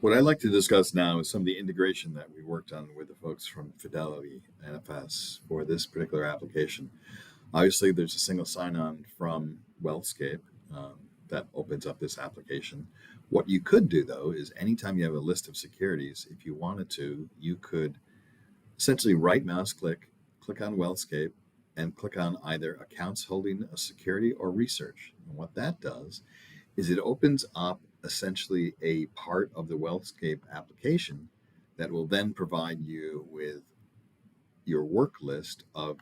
What I'd like to discuss now is some of the integration that we worked on with the folks from Fidelity NFS for this particular application. Obviously, there's a single sign-on from Wealthscape that opens up this application. What you could do, though, is anytime you have a list of securities, if you wanted to, you could essentially right mouse click on Wealthscape, and click on either accounts holding a security or research. And what that does is it opens up essentially a part of the Wealthscape application that will then provide you with your work list of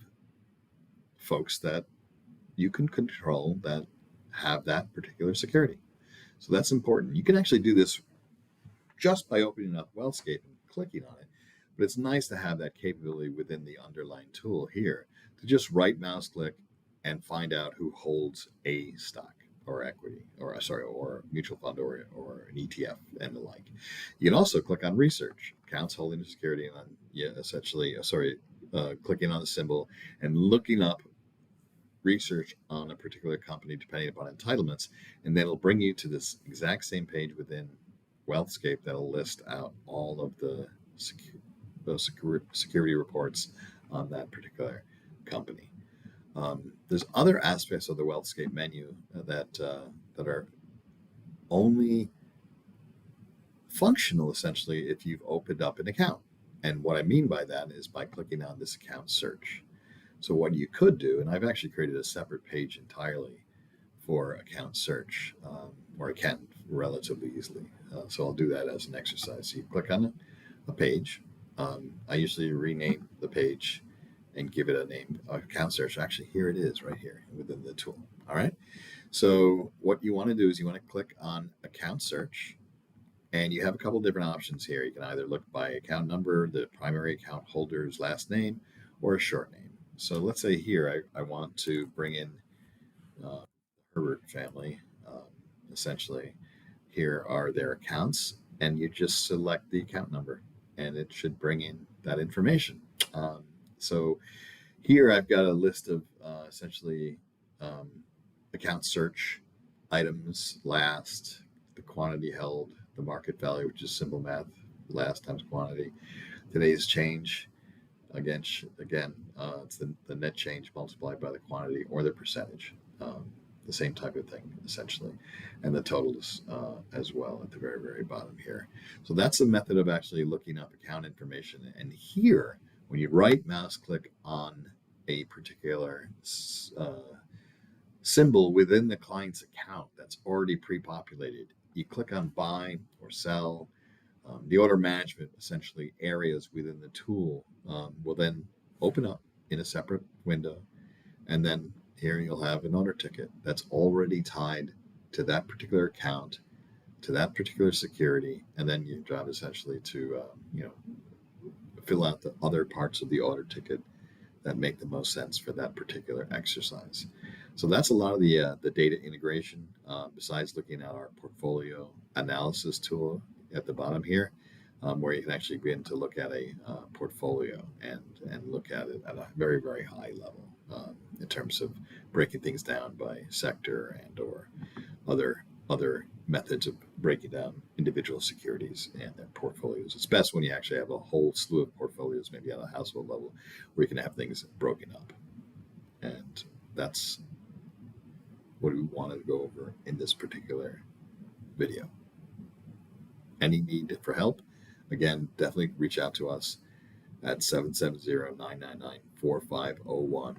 folks that you can control that have that particular security. So that's important. You can actually do this just by opening up Wealthscape and clicking on it, but it's nice to have that capability within the underlying tool here to just right mouse click and find out who holds a stock or equity, or mutual fund, or an ETF and the like. You can also click on research, accounts holding a security, and clicking on the symbol and looking up research on a particular company depending upon entitlements, and then it'll bring you to this exact same page within Wealthscape that'll list out all of the security reports on that particular company. There's other aspects of the Wealthscape menu that are only functional essentially if you've opened up an account. And what I mean by that is by clicking on this account search. So what you could do, and I've actually created a separate page entirely for account search, or I can relatively easily. So I'll do that as an exercise. So you click on a page. I usually rename the page and give it a name, account search. Actually, here it is right here within the tool. All right. So what you want to do is you want to click on account search, and you have a couple different options here. You can either look by account number, the primary account holder's last name, or a short name. So let's say here I want to bring in Herbert family. Essentially, here are their accounts, and you just select the account number, and it should bring in that information. So here I've got a list of essentially account search items, last, the quantity held, the market value, which is simple math, last times quantity, today's change. Again, it's the net change multiplied by the quantity or the percentage, the same type of thing essentially, and the totals as well at the very, very bottom here. So that's a method of actually looking up account information. And here, when you right mouse click on a particular symbol within the client's account that's already pre-populated, you click on buy or sell. The order management, essentially areas within the tool, will then open up in a separate window. And then here you'll have an order ticket that's already tied to that particular account, to that particular security. And then your job essentially to, fill out the other parts of the order ticket that make the most sense for that particular exercise. So that's a lot of the data integration, besides looking at our portfolio analysis tool at the bottom here, where you can actually begin to look at a portfolio and look at it at a very, very high level in terms of breaking things down by sector and or other methods of breaking down individual securities and their portfolios. It's best when you actually have a whole slew of portfolios, maybe at a household level, where you can have things broken up. And that's what we wanted to go over in this particular video. Any need for help, again, definitely reach out to us at 770-999-4501,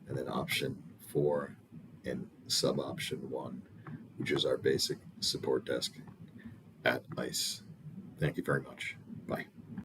and then option 4 and sub option 1, which is our basic support desk at ICE. Thank you very much. Bye.